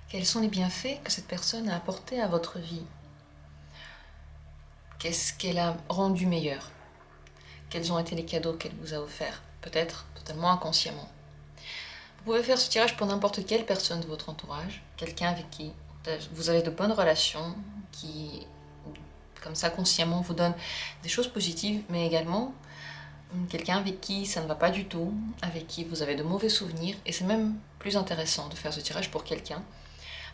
Quels sont les bienfaits que cette personne a apportés à votre vie? Qu'est-ce qu'elle a rendu meilleur? Quels ont été les cadeaux qu'elle vous a offerts? Peut-être totalement inconsciemment. Vous pouvez faire ce tirage pour n'importe quelle personne de votre entourage, quelqu'un avec qui vous avez de bonnes relations, qui, comme ça, consciemment, vous donne des choses positives, mais également quelqu'un avec qui ça ne va pas du tout, avec qui vous avez de mauvais souvenirs, et c'est même plus intéressant de faire ce tirage pour quelqu'un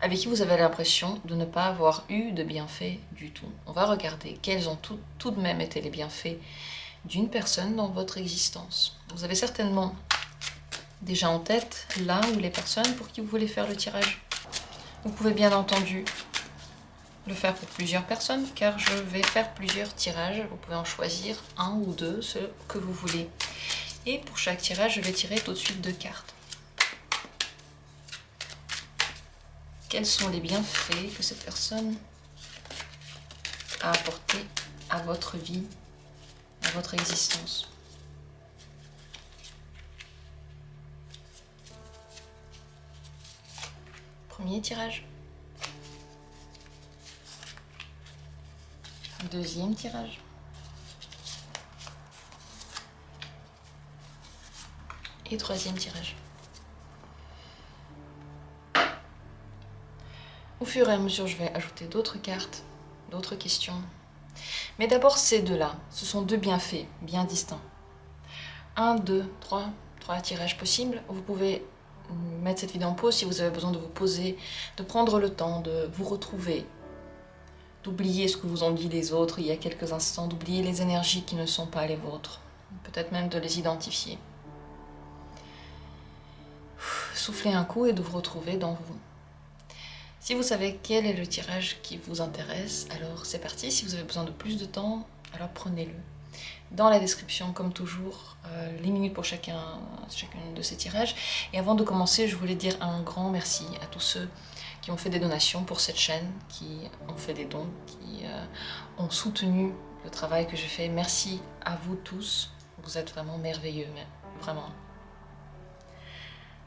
avec qui vous avez l'impression de ne pas avoir eu de bienfaits du tout. On va regarder quels ont tout de même été les bienfaits d'une personne dans votre existence. Vous avez certainement déjà en tête là ou les personnes pour qui vous voulez faire le tirage. Vous pouvez bien entendu le faire pour plusieurs personnes, car je vais faire plusieurs tirages. Vous pouvez en choisir un ou deux, ce que vous voulez. Et pour chaque tirage, je vais tirer tout de suite 2 cartes. Quels sont les bienfaits que cette personne a apportés à votre vie, à votre existence? Premier tirage. Deuxième tirage. Et troisième tirage. Au fur et à mesure, je vais ajouter d'autres cartes, d'autres questions. Mais d'abord, ces deux-là, ce sont 2 bienfaits bien distincts. 1, 2, 3 tirages possibles. Vous pouvez mettre cette vidéo en pause si vous avez besoin de vous poser, de prendre le temps de vous retrouver, d'oublier ce que vous ont dit les autres il y a quelques instants, d'oublier les énergies qui ne sont pas les vôtres, peut-être même de les identifier. Soufflez un coup et de vous retrouver dans vous. Si vous savez quel est le tirage qui vous intéresse, alors c'est parti. Si vous avez besoin de plus de temps, alors prenez-le. Dans la description, comme toujours, les minutes pour chacun de ces tirages. Et avant de commencer, je voulais dire un grand merci à tous ceux qui ont fait des donations pour cette chaîne, qui ont fait des dons, qui ont soutenu le travail que je fais. Merci à vous tous, vous êtes vraiment merveilleux, mais vraiment.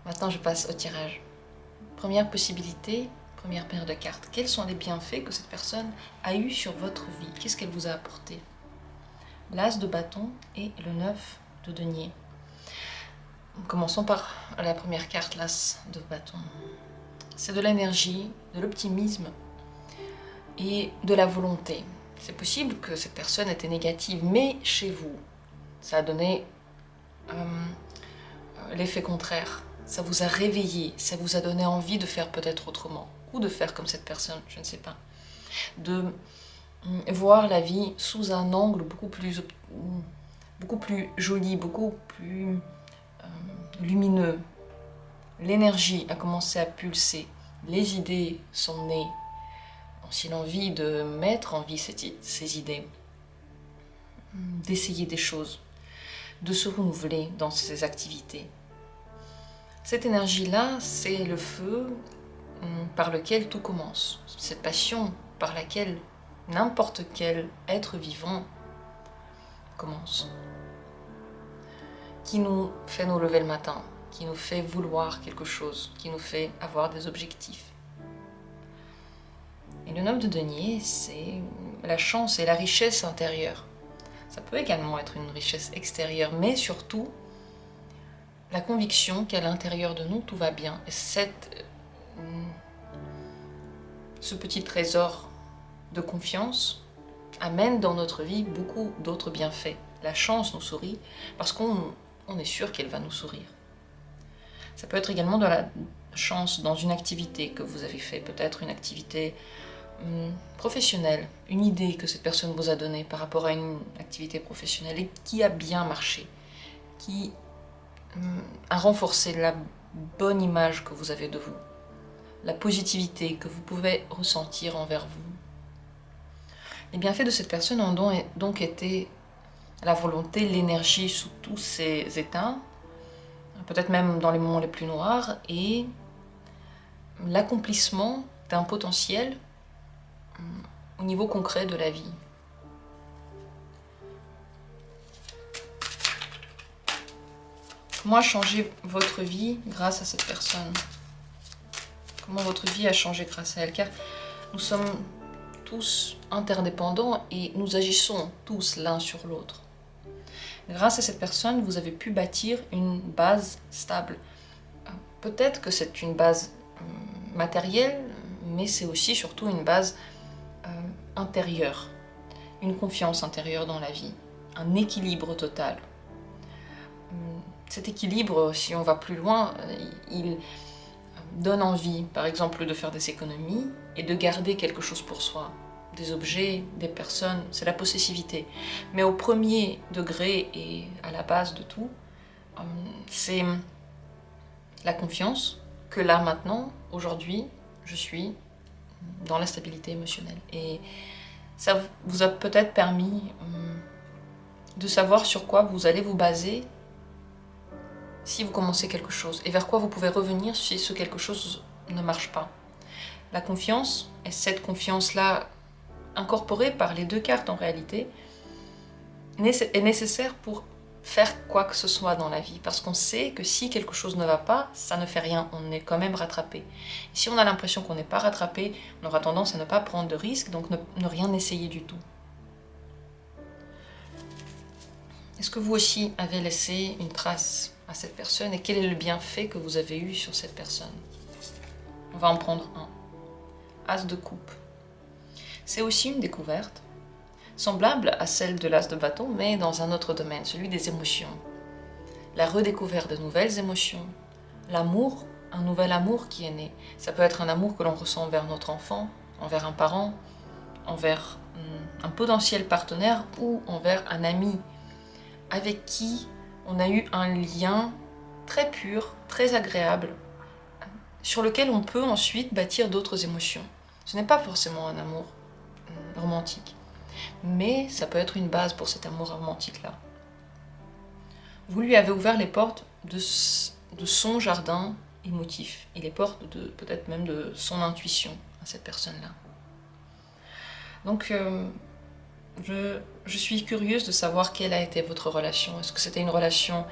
Maintenant, je passe au tirage. Première possibilité, première paire de cartes. Quels sont les bienfaits que cette personne a eu sur votre vie? Qu'est-ce qu'elle vous a apporté? L'As de bâton et le 9 de denier. Commençons par la première carte, l'As de bâton. C'est de l'énergie, de l'optimisme et de la volonté. C'est possible que cette personne était négative, mais chez vous, ça a donné l'effet contraire. Ça vous a réveillé, ça vous a donné envie de faire peut-être autrement, ou de faire comme cette personne, je ne sais pas. De voir la vie sous un angle beaucoup plus joli, beaucoup plus lumineux. L'énergie a commencé à pulser, les idées sont nées. Si l'envie de mettre en vie ces idées, d'essayer des choses, de se renouveler dans ses activités. Cette énergie-là, c'est le feu par lequel tout commence. Cette passion par laquelle n'importe quel être vivant commence. Qui nous fait nous lever le matin, qui nous fait vouloir quelque chose, qui nous fait avoir des objectifs. Et le 9 de denier, c'est la chance et la richesse intérieure. Ça peut également être une richesse extérieure, mais surtout la conviction qu'à l'intérieur de nous, tout va bien. Et ce petit trésor de confiance amène dans notre vie beaucoup d'autres bienfaits. La chance nous sourit parce qu'on est sûr qu'elle va nous sourire. Ça peut être également de la chance dans une activité que vous avez fait, peut-être une activité professionnelle, une idée que cette personne vous a donnée par rapport à une activité professionnelle et qui a bien marché, qui a renforcé la bonne image que vous avez de vous, la positivité que vous pouvez ressentir envers vous. Les bienfaits de cette personne ont donc été la volonté, l'énergie sous tous ses états, peut-être même dans les moments les plus noirs, et l'accomplissement d'un potentiel au niveau concret de la vie. Comment changer votre vie grâce à cette personne? comment votre vie a changé grâce à elle, car nous sommes tous interdépendants et nous agissons tous l'un sur l'autre. Grâce à cette personne, vous avez pu bâtir une base stable. Peut-être que c'est une base matérielle, mais c'est aussi surtout une base intérieure, une confiance intérieure dans la vie, un équilibre total. Cet équilibre, si on va plus loin, il donne envie, par exemple, de faire des économies et de garder quelque chose pour soi. Des objets, des personnes, c'est la possessivité. Mais au premier degré et à la base de tout, c'est la confiance que là, maintenant, aujourd'hui, je suis dans la stabilité émotionnelle. Et ça vous a peut-être permis de savoir sur quoi vous allez vous baser si vous commencez quelque chose et vers quoi vous pouvez revenir si ce quelque chose ne marche pas. La confiance, et cette confiance-là, incorporée par les deux cartes en réalité, est nécessaire pour faire quoi que ce soit dans la vie, parce qu'on sait que si quelque chose ne va pas, ça ne fait rien, on est quand même rattrapé. Et si on a l'impression qu'on n'est pas rattrapé, on aura tendance à ne pas prendre de risques, donc ne rien essayer du tout. Est-ce que vous aussi avez laissé une trace à cette personne et quel est le bienfait que vous avez eu sur cette personne? On va en prendre un. As de coupe. C'est aussi une découverte, semblable à celle de l'as de bâton, mais dans un autre domaine, celui des émotions. La redécouverte de nouvelles émotions. L'amour, un nouvel amour qui est né. Ça peut être un amour que l'on ressent envers notre enfant, envers un parent, envers un potentiel partenaire ou envers un ami avec qui on a eu un lien très pur, très agréable, sur lequel on peut ensuite bâtir d'autres émotions. Ce n'est pas forcément un amour romantique, mais ça peut être une base pour cet amour romantique-là. Vous lui avez ouvert les portes de son jardin émotif, et les portes peut-être même de son intuition à cette personne-là. Donc, je suis curieuse de savoir quelle a été votre relation. Est-ce que c'était une relation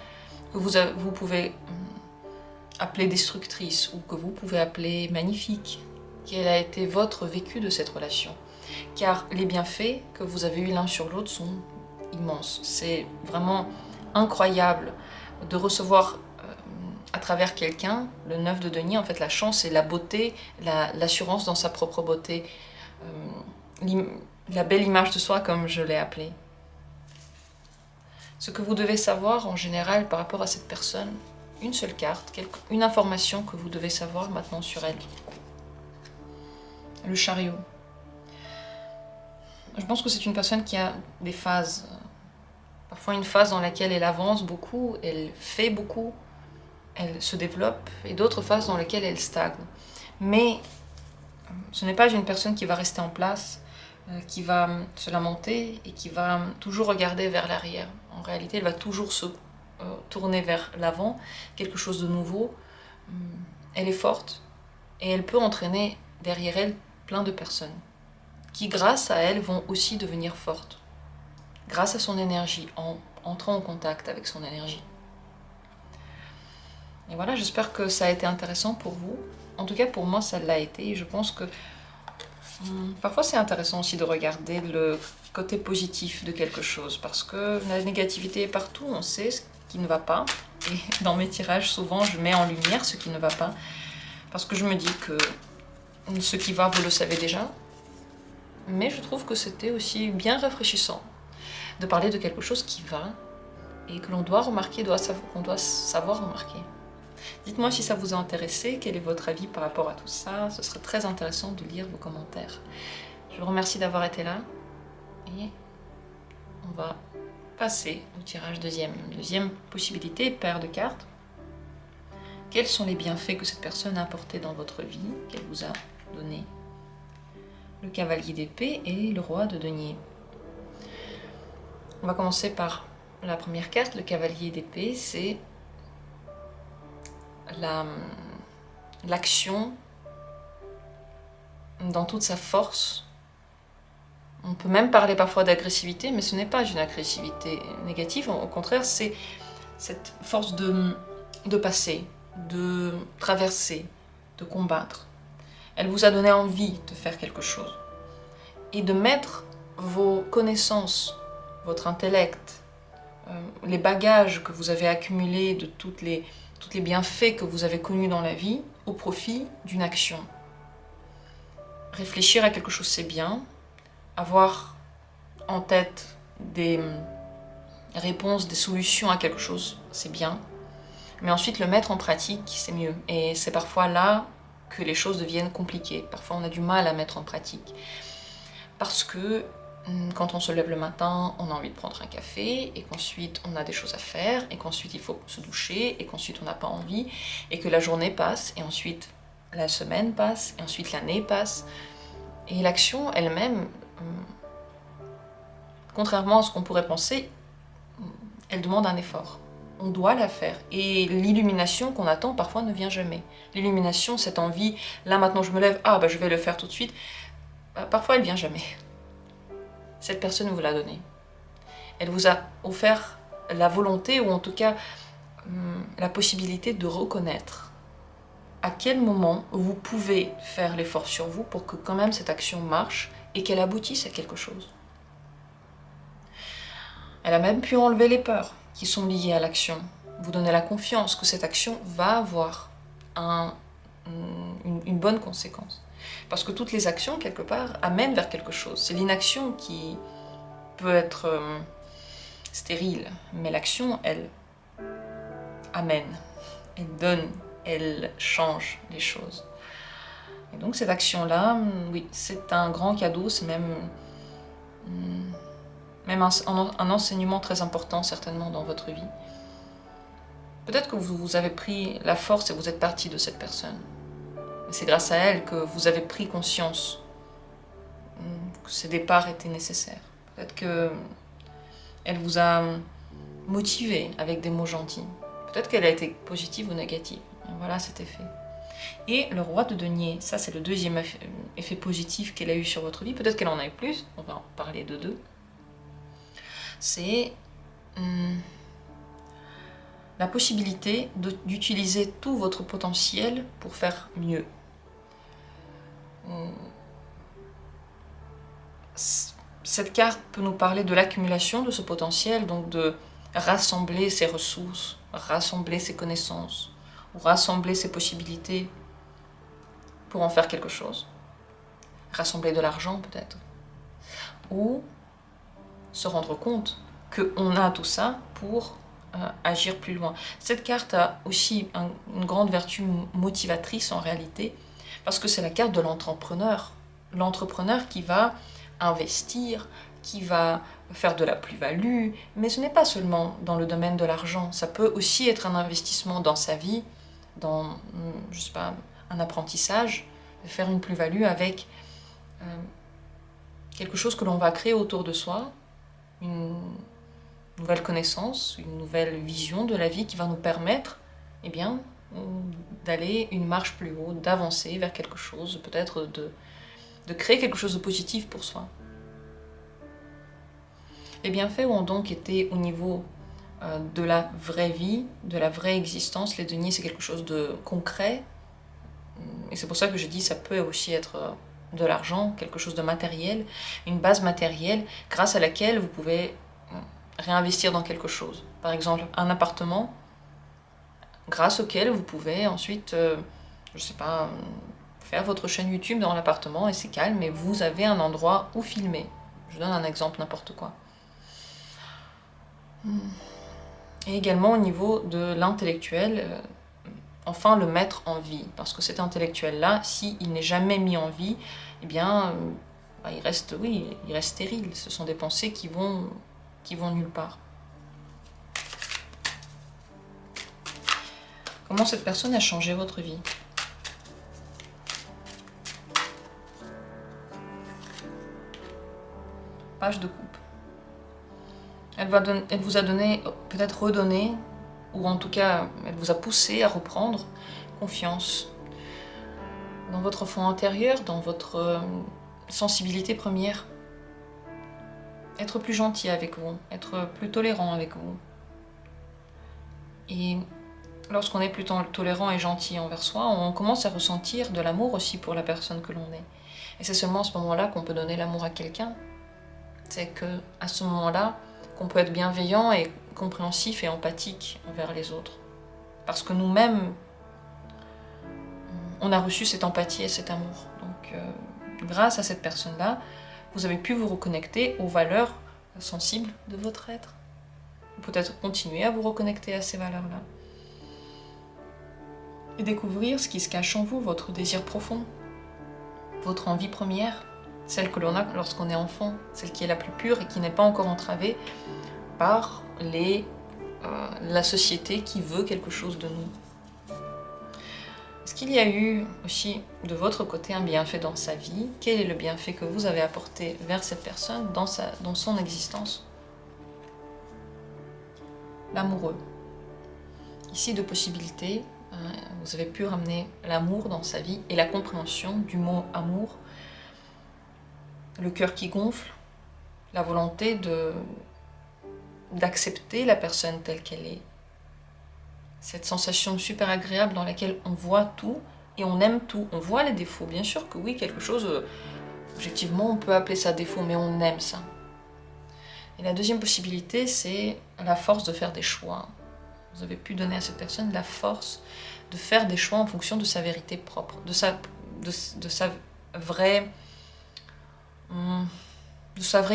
que vous pouvez appeler destructrice ou que vous pouvez appeler magnifique? Quel a été votre vécu de cette relation? Car les bienfaits que vous avez eus l'un sur l'autre sont immenses. C'est vraiment incroyable de recevoir à travers quelqu'un le 9 de denier, en fait la chance et la beauté, l'assurance dans sa propre beauté, la belle image de soi comme je l'ai appelée. Ce que vous devez savoir en général par rapport à cette personne, une seule carte, une information que vous devez savoir maintenant sur elle. Le chariot. Je pense que c'est une personne qui a des phases. Parfois une phase dans laquelle elle avance beaucoup, elle fait beaucoup, elle se développe, et d'autres phases dans lesquelles elle stagne. Mais ce n'est pas une personne qui va rester en place, qui va se lamenter et qui va toujours regarder vers l'arrière. En réalité, elle va toujours se tourner vers l'avant, quelque chose de nouveau. Elle est forte et elle peut entraîner derrière elle plein de personnes qui, grâce à elle, vont aussi devenir fortes, grâce à son énergie, en entrant en contact avec son énergie. Et voilà, j'espère que ça a été intéressant pour vous. En tout cas, pour moi, ça l'a été. Et je pense que parfois, c'est intéressant aussi de regarder le côté positif de quelque chose, parce que la négativité est partout, on sait ce qui ne va pas. Et dans mes tirages, souvent, je mets en lumière ce qui ne va pas, parce que je me dis que ce qui va, vous le savez déjà. Mais je trouve que c'était aussi bien rafraîchissant de parler de quelque chose qui va et que l'on doit remarquer, qu'on doit savoir remarquer. Dites-moi si ça vous a intéressé, quel est votre avis par rapport à tout ça. Ce serait très intéressant de lire vos commentaires. Je vous remercie d'avoir été là et on va passer au tirage deuxième. Deuxième possibilité, paire de cartes. Quels sont les bienfaits que cette personne a apportés dans votre vie, qu'elle vous a donné? Le cavalier d'épée et le roi de denier. On va commencer par la première carte, le cavalier d'épée, c'est l'action dans toute sa force. On peut même parler parfois d'agressivité, mais ce n'est pas une agressivité négative, au contraire, c'est cette force de passer, de traverser, de combattre, Elle vous a donné envie de faire quelque chose. Et de mettre vos connaissances, votre intellect, les bagages que vous avez accumulés de tous les bienfaits que vous avez connus dans la vie au profit d'une action. Réfléchir à quelque chose, c'est bien. Avoir en tête des réponses, des solutions à quelque chose, c'est bien. Mais ensuite, le mettre en pratique, c'est mieux. Et c'est parfois là que les choses deviennent compliquées. Parfois, on a du mal à mettre en pratique. Parce que quand on se lève le matin, on a envie de prendre un café, et qu'ensuite on a des choses à faire, et qu'ensuite il faut se doucher, et qu'ensuite on n'a pas envie, et que la journée passe, et ensuite la semaine passe, et ensuite l'année passe. Et l'action elle-même, contrairement à ce qu'on pourrait penser, elle demande un effort. On doit la faire. Et l'illumination qu'on attend parfois ne vient jamais. L'illumination, cette envie, là maintenant je me lève, je vais le faire tout de suite, parfois elle vient jamais. Cette personne vous l'a donnée. Elle vous a offert la volonté, ou en tout cas la possibilité de reconnaître à quel moment vous pouvez faire l'effort sur vous pour que quand même cette action marche et qu'elle aboutisse à quelque chose. Elle a même pu enlever les peurs qui sont liées à l'action, vous donner la confiance que cette action va avoir une bonne conséquence. Parce que toutes les actions, quelque part, amènent vers quelque chose. C'est l'inaction qui peut être stérile, mais l'action, elle amène, elle donne, elle change les choses. Et donc cette action-là, oui, c'est un grand cadeau, c'est même un enseignement très important certainement dans votre vie. Peut-être que vous avez pris la force et vous êtes parti de cette personne. C'est grâce à elle que vous avez pris conscience que ce départ était nécessaire. Peut-être qu'elle vous a motivé avec des mots gentils. Peut-être qu'elle a été positive ou négative. Voilà, c'était fait. Et le roi de denier, ça c'est le deuxième effet positif qu'elle a eu sur votre vie. Peut-être qu'elle en a eu plus, on va en parler de deux. C'est la possibilité d'utiliser tout votre potentiel pour faire mieux. Cette carte peut nous parler de l'accumulation de ce potentiel, donc de rassembler ses ressources, rassembler ses connaissances, ou rassembler ses possibilités pour en faire quelque chose. Rassembler de l'argent peut-être. Ou se rendre compte qu'on a tout ça pour agir plus loin. Cette carte a aussi une grande vertu motivatrice en réalité, parce que c'est la carte de l'entrepreneur. L'entrepreneur qui va investir, qui va faire de la plus-value, mais ce n'est pas seulement dans le domaine de l'argent, ça peut aussi être un investissement dans sa vie, dans, je sais pas, un apprentissage, faire une plus-value avec quelque chose que l'on va créer autour de soi, une nouvelle connaissance, une nouvelle vision de la vie qui va nous permettre d'aller une marche plus haut, d'avancer vers quelque chose, peut-être de créer quelque chose de positif pour soi. Les bienfaits ont donc été au niveau de la vraie vie, de la vraie existence. Les deniers, c'est quelque chose de concret. Et c'est pour ça que je dis ça peut aussi être de l'argent, quelque chose de matériel, une base matérielle grâce à laquelle vous pouvez réinvestir dans quelque chose. Par exemple, un appartement grâce auquel vous pouvez ensuite, je sais pas, faire votre chaîne YouTube dans l'appartement et c'est calme, mais vous avez un endroit où filmer. Je donne un exemple, n'importe quoi. Et également au niveau de l'intellectuel, enfin le mettre en vie. Parce que cet intellectuel-là, s'il n'est jamais mis en vie, il reste stérile. Ce sont des pensées qui vont nulle part. Comment cette personne a changé votre vie? Page de coupe. Elle vous a donné, peut-être redonné, ou en tout cas, elle vous a poussé à reprendre confiance dans votre enfant intérieur, dans votre sensibilité première. Être plus gentil avec vous, être plus tolérant avec vous. Et lorsqu'on est plus tolérant et gentil envers soi, on commence à ressentir de l'amour aussi pour la personne que l'on est. Et c'est seulement à ce moment-là qu'on peut donner l'amour à quelqu'un. C'est à ce moment-là qu'on peut être bienveillant et compréhensif et empathique envers les autres. Parce que nous-mêmes, on a reçu cette empathie et cet amour. Donc, grâce à cette personne-là, vous avez pu vous reconnecter aux valeurs sensibles de votre être. Peut-être continuer à vous reconnecter à ces valeurs-là. Et découvrir ce qui se cache en vous, votre désir profond, votre envie première, celle que l'on a lorsqu'on est enfant, celle qui est la plus pure et qui n'est pas encore entravée par la société qui veut quelque chose de nous. Est-ce qu'il y a eu aussi de votre côté un bienfait dans sa vie? Quel est le bienfait que vous avez apporté vers cette personne dans son existence? L'amoureux. Ici, deux possibilités. Vous avez pu ramener l'amour dans sa vie et la compréhension du mot amour, le cœur qui gonfle, la volonté d'accepter la personne telle qu'elle est. Cette sensation super agréable dans laquelle on voit tout et on aime tout. On voit les défauts, bien sûr que oui, quelque chose, objectivement, on peut appeler ça défaut, mais on aime ça. Et la deuxième possibilité, c'est la force de faire des choix. Vous avez pu donner à cette personne la force de faire des choix en fonction de sa vérité propre, de sa vraie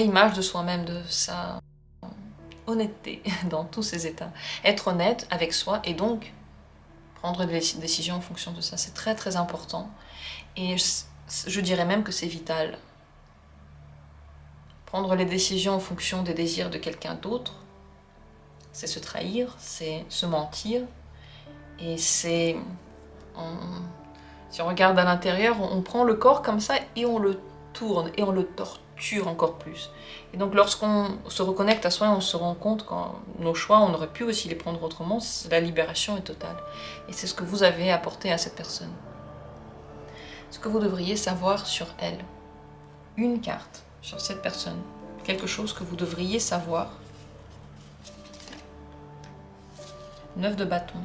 image de soi-même, de sa honnêteté dans tous ses états. Être honnête avec soi et donc prendre des décisions en fonction de ça. C'est très très important et je dirais même que c'est vital. Prendre les décisions en fonction des désirs de quelqu'un d'autre, c'est se trahir, c'est se mentir et c'est... Si on regarde à l'intérieur, on prend le corps comme ça et on le tourne et on le torture encore plus. Et donc lorsqu'on se reconnecte à soi, on se rend compte que nos choix, on aurait pu aussi les prendre autrement, la libération est totale. Et c'est ce que vous avez apporté à cette personne. Ce que vous devriez savoir sur elle. Une carte sur cette personne. Quelque chose que vous devriez savoir. 9 de bâton.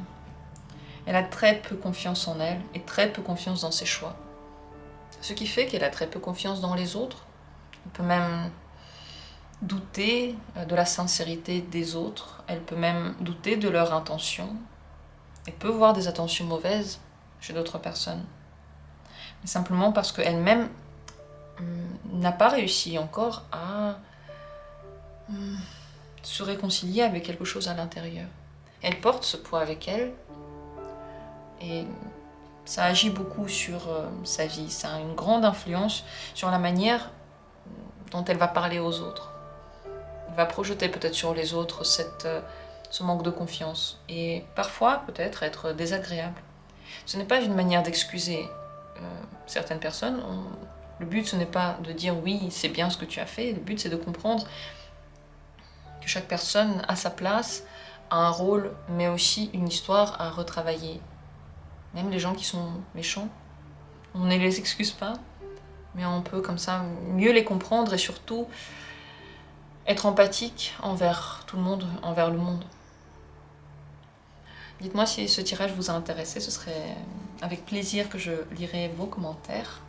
Elle a très peu confiance en elle et très peu confiance dans ses choix. Ce qui fait qu'elle a très peu confiance dans les autres. Elle peut même douter de la sincérité des autres. Elle peut même douter de leur intention. Elle peut voir des intentions mauvaises chez d'autres personnes. Mais simplement parce qu'elle-même n'a pas réussi encore à se réconcilier avec quelque chose à l'intérieur. Elle porte ce poids avec elle et ça agit beaucoup sur sa vie. Ça a une grande influence sur la manière dont elle va parler aux autres. Elle va projeter peut-être sur les autres ce manque de confiance et parfois peut-être être désagréable. Ce n'est pas une manière d'excuser certaines personnes. Le but, ce n'est pas de dire oui, c'est bien ce que tu as fait. Le but, c'est de comprendre que chaque personne a sa place, a un rôle, mais aussi une histoire à retravailler. Même les gens qui sont méchants, on ne les excuse pas, mais on peut comme ça mieux les comprendre et surtout être empathique envers tout le monde, envers le monde. Dites-moi si ce tirage vous a intéressé, ce serait avec plaisir que je lirai vos commentaires.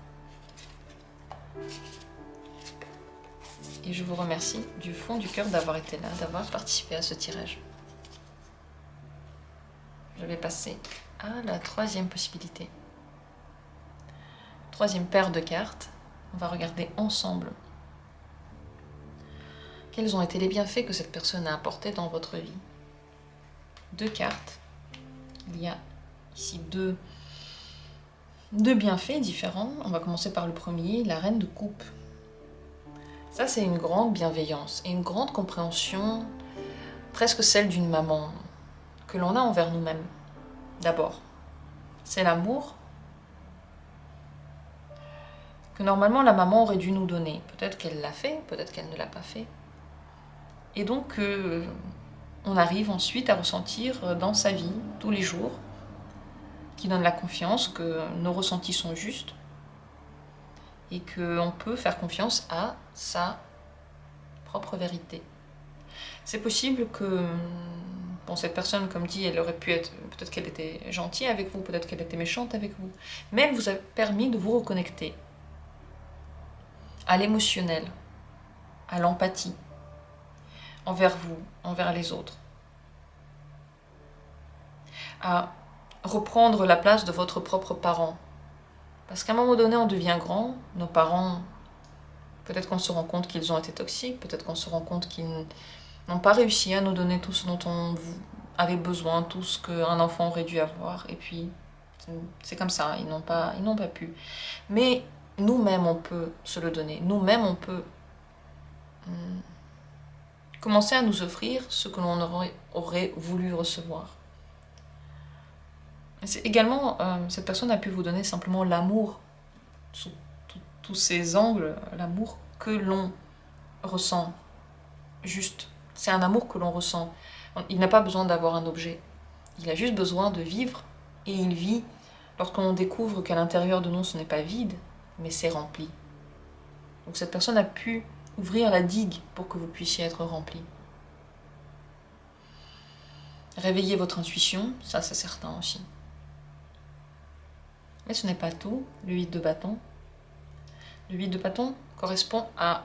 Et je vous remercie du fond du cœur d'avoir été là, d'avoir participé à ce tirage. Je vais passer à la troisième possibilité. Troisième paire de cartes. On va regarder ensemble quels ont été les bienfaits que cette personne a apportés dans votre vie. 2 cartes. Il y a ici deux bienfaits différents. On va commencer par le premier, la reine de coupe. Ça, c'est une grande bienveillance et une grande compréhension, presque celle d'une maman, que l'on a envers nous-mêmes. D'abord, c'est l'amour que normalement la maman aurait dû nous donner. Peut-être qu'elle l'a fait, peut-être qu'elle ne l'a pas fait. Et donc, on arrive ensuite à ressentir dans sa vie, tous les jours, qui donne la confiance que nos ressentis sont justes et qu'on peut faire confiance à sa propre vérité. C'est possible que Bon, cette personne, comme dit, elle aurait pu être, peut-être qu'elle était gentille avec vous, peut-être qu'elle était méchante avec vous, mais elle vous a permis de vous reconnecter à l'émotionnel, à l'empathie, envers vous, envers les autres, à reprendre la place de votre propre parent. Parce qu'à un moment donné, on devient grand, nos parents, peut-être qu'on se rend compte qu'ils ont été toxiques, peut-être qu'on se rend compte qu'ils n'ont pas réussi à nous donner tout ce dont on avait besoin, tout ce qu'un enfant aurait dû avoir, et puis c'est comme ça, ils n'ont pas pu. Mais nous-mêmes, on peut se le donner, nous-mêmes, on peut commencer à nous offrir ce que l'on aurait voulu recevoir. Également, cette personne a pu vous donner simplement l'amour, sous tous ces angles, l'amour que l'on ressent, juste. C'est un amour que l'on ressent. Il n'a pas besoin d'avoir un objet. Il a juste besoin de vivre, et il vit lorsqu'on découvre qu'à l'intérieur de nous, ce n'est pas vide, mais c'est rempli. Donc cette personne a pu ouvrir la digue pour que vous puissiez être rempli. Réveillez votre intuition, ça c'est certain aussi. Mais ce n'est pas tout, le 8 de bâton. Le 8 de bâton correspond à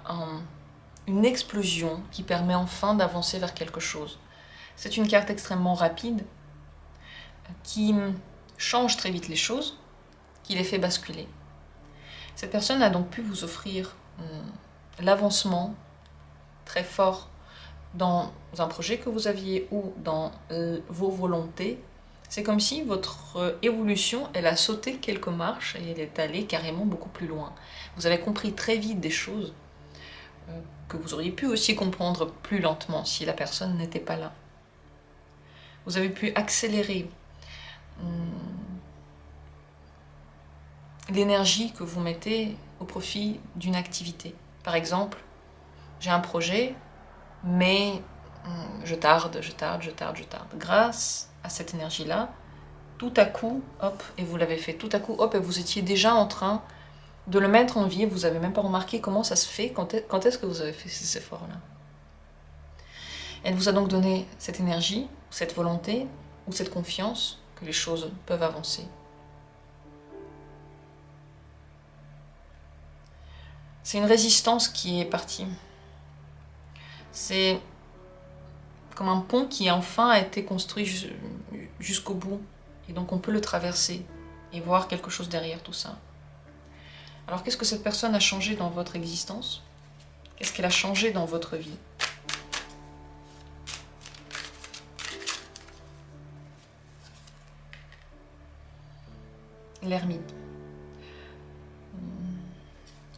une explosion qui permet enfin d'avancer vers quelque chose. C'est une carte extrêmement rapide qui change très vite les choses, qui les fait basculer. Cette personne a donc pu vous offrir l'avancement très fort dans un projet que vous aviez ou dans vos volontés. C'est comme si votre évolution, elle a sauté quelques marches et elle est allée carrément beaucoup plus loin. Vous avez compris très vite des choses que vous auriez pu aussi comprendre plus lentement si la personne n'était pas là. Vous avez pu accélérer l'énergie que vous mettez au profit d'une activité. Par exemple, j'ai un projet, mais je tarde. Grâce à cette énergie-là, tout à coup, hop, et vous l'avez fait, tout à coup, hop, et vous étiez déjà en train de le mettre en vie, vous n'avez même pas remarqué comment ça se fait, quand est-ce que vous avez fait ces efforts-là. Elle vous a donc donné cette énergie, cette volonté, ou cette confiance que les choses peuvent avancer. C'est une résistance qui est partie. C'est comme un pont qui enfin a été construit jusqu'au bout. Et donc on peut le traverser et voir quelque chose derrière tout ça. Alors qu'est-ce que cette personne a changé dans votre existence? Qu'est-ce qu'elle a changé dans votre vie? L'ermite.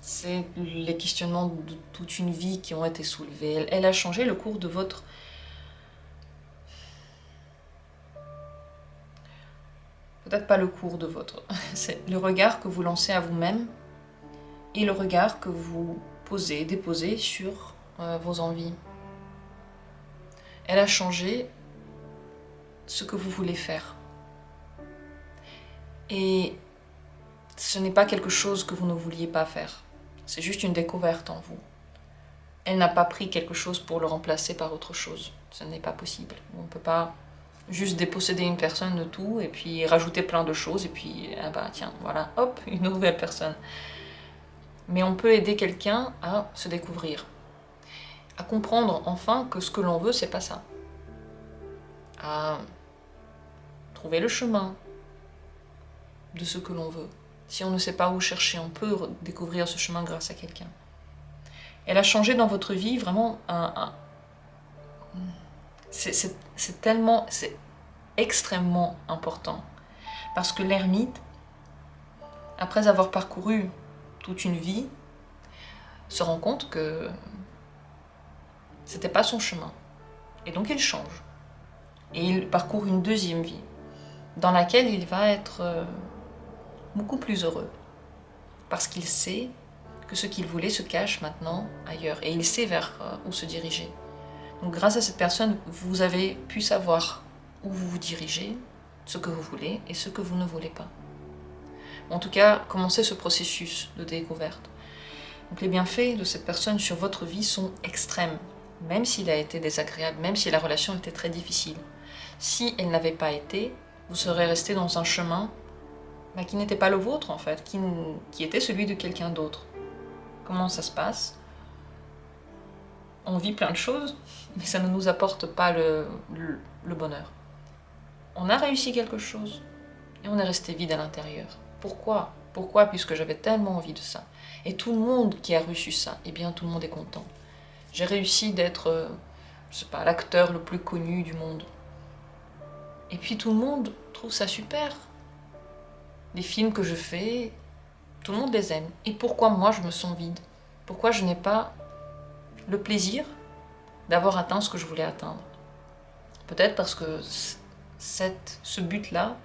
C'est les questionnements de toute une vie qui ont été soulevés. Elle a changé le cours de votre... Peut-être pas le cours de votre... C'est le regard que vous lancez à vous-même et le regard que vous posez, déposez sur vos envies. Elle a changé ce que vous voulez faire. Et ce n'est pas quelque chose que vous ne vouliez pas faire. C'est juste une découverte en vous. Elle n'a pas pris quelque chose pour le remplacer par autre chose. Ce n'est pas possible. On ne peut pas juste déposséder une personne de tout et puis rajouter plein de choses et puis, ah bah tiens, voilà, hop, une nouvelle personne. Mais on peut aider quelqu'un à se découvrir, à comprendre enfin que ce que l'on veut, c'est pas ça. À trouver le chemin de ce que l'on veut. Si on ne sait pas où chercher, on peut découvrir ce chemin grâce à quelqu'un. Elle a changé dans votre vie vraiment c'est extrêmement important. Parce que l'ermite, après avoir parcouru toute une vie, se rend compte que c'était pas son chemin. Et donc il change. Et il parcourt une deuxième vie, dans laquelle il va être beaucoup plus heureux. Parce qu'il sait que ce qu'il voulait se cache maintenant ailleurs. Et il sait vers où se diriger. Donc grâce à cette personne, vous avez pu savoir où vous vous dirigez, ce que vous voulez et ce que vous ne voulez pas. En tout cas, commencez ce processus de découverte. Donc les bienfaits de cette personne sur votre vie sont extrêmes. même s'il a été désagréable, même si la relation était très difficile. Si elle n'avait pas été, vous serez resté dans un chemin qui n'était pas le vôtre en fait, qui était celui de quelqu'un d'autre. Comment ça se passe? On vit plein de choses, mais ça ne nous apporte pas le bonheur. On a réussi quelque chose, et on est resté vide à l'intérieur. Pourquoi? Pourquoi? Puisque j'avais tellement envie de ça. Et tout le monde qui a reçu ça, eh bien tout le monde est content. J'ai réussi d'être, je sais pas, l'acteur le plus connu du monde. Et puis tout le monde trouve ça super. Les films que je fais, tout le monde les aime. Et pourquoi moi je me sens vide? Pourquoi je n'ai pas le plaisir d'avoir atteint ce que je voulais atteindre? Peut-être parce que ce but-là,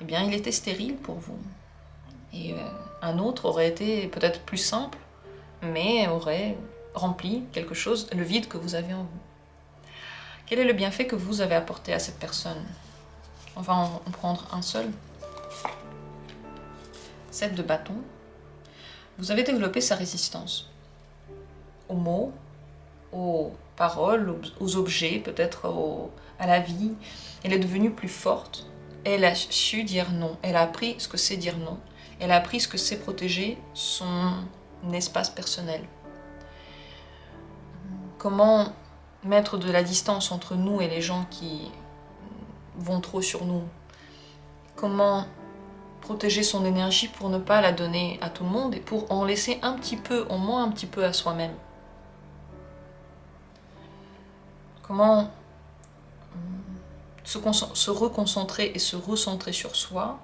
eh bien, il était stérile pour vous. Et un autre aurait été peut-être plus simple, mais aurait rempli quelque chose, le vide que vous avez en vous. Quel est le bienfait que vous avez apporté à cette personne? On va en prendre un seul. 7 de bâton. Vous avez développé sa résistance aux mots, aux paroles, aux objets, peut-être à la vie. Elle est devenue plus forte. Elle a su dire non. Elle a appris ce que c'est dire non. Elle a appris ce que c'est protéger son espace personnel. Comment mettre de la distance entre nous et les gens qui vont trop sur nous. Comment protéger son énergie pour ne pas la donner à tout le monde et pour en laisser un petit peu, au moins un petit peu à soi-même. Comment se reconcentrer et se recentrer sur soi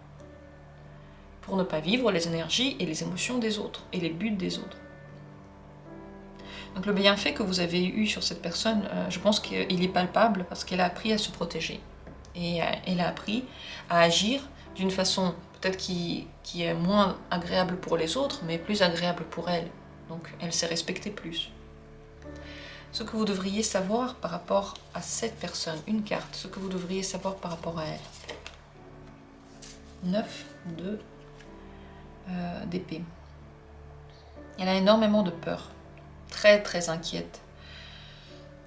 pour ne pas vivre les énergies et les émotions des autres et les buts des autres. Donc le bienfait que vous avez eu sur cette personne, je pense qu'il est palpable parce qu'elle a appris à se protéger. Et elle a appris à agir d'une façon peut-être qui est moins agréable pour les autres, mais plus agréable pour elle. Donc elle s'est respectée plus. Ce que vous devriez savoir par rapport à cette personne, une carte, ce que vous devriez savoir par rapport à elle. 9 d'épée. Elle a énormément de peur, très très inquiète.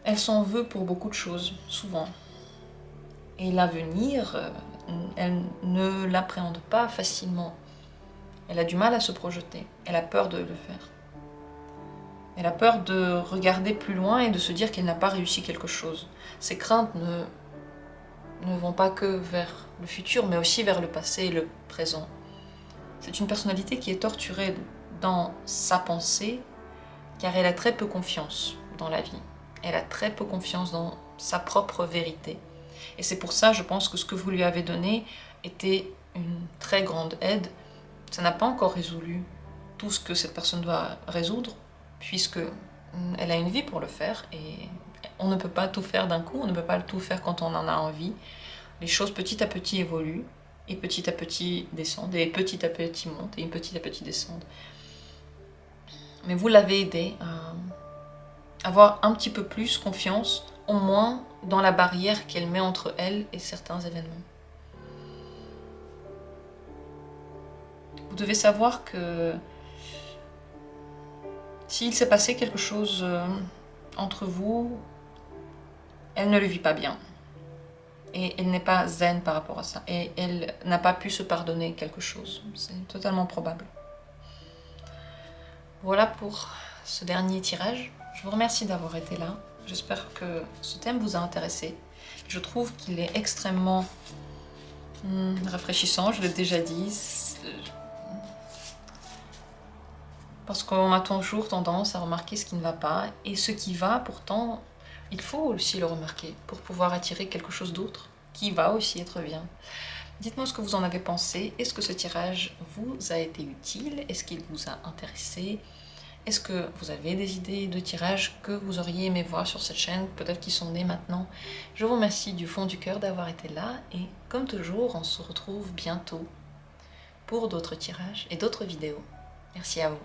Elle s'en veut pour beaucoup de choses, souvent. Et l'avenir, elle ne l'appréhende pas facilement. Elle a du mal à se projeter, elle a peur de le faire. Elle a peur de regarder plus loin et de se dire qu'elle n'a pas réussi quelque chose. Ses craintes ne vont pas que vers le futur, mais aussi vers le passé et le présent. C'est une personnalité qui est torturée dans sa pensée, car elle a très peu confiance dans la vie. Elle a très peu confiance dans sa propre vérité. Et c'est pour ça, je pense que ce que vous lui avez donné était une très grande aide. Ça n'a pas encore résolu tout ce que cette personne doit résoudre, puisque elle a une vie pour le faire et on ne peut pas tout faire d'un coup, on ne peut pas tout faire quand on en a envie. Les choses petit à petit évoluent et petit à petit descendent et petit à petit montent et petit à petit descendent. Mais vous l'avez aidé à avoir un petit peu plus confiance, au moins dans la barrière qu'elle met entre elle et certains événements. Vous devez savoir que s'il s'est passé quelque chose entre vous, elle ne le vit pas bien. Et elle n'est pas zen par rapport à ça. Et elle n'a pas pu se pardonner quelque chose. C'est totalement probable. Voilà pour ce dernier tirage. Je vous remercie d'avoir été là. J'espère que ce thème vous a intéressé. Je trouve qu'il est extrêmement rafraîchissant, je l'ai déjà dit. Parce qu'on a toujours tendance à remarquer ce qui ne va pas. Et ce qui va, pourtant, il faut aussi le remarquer pour pouvoir attirer quelque chose d'autre qui va aussi être bien. Dites-moi ce que vous en avez pensé. Est-ce que ce tirage vous a été utile? Est-ce qu'il vous a intéressé? Est-ce que vous avez des idées de tirages que vous auriez aimé voir sur cette chaîne, peut-être qui sont nées maintenant? Je vous remercie du fond du cœur d'avoir été là et comme toujours, on se retrouve bientôt pour d'autres tirages et d'autres vidéos. Merci à vous.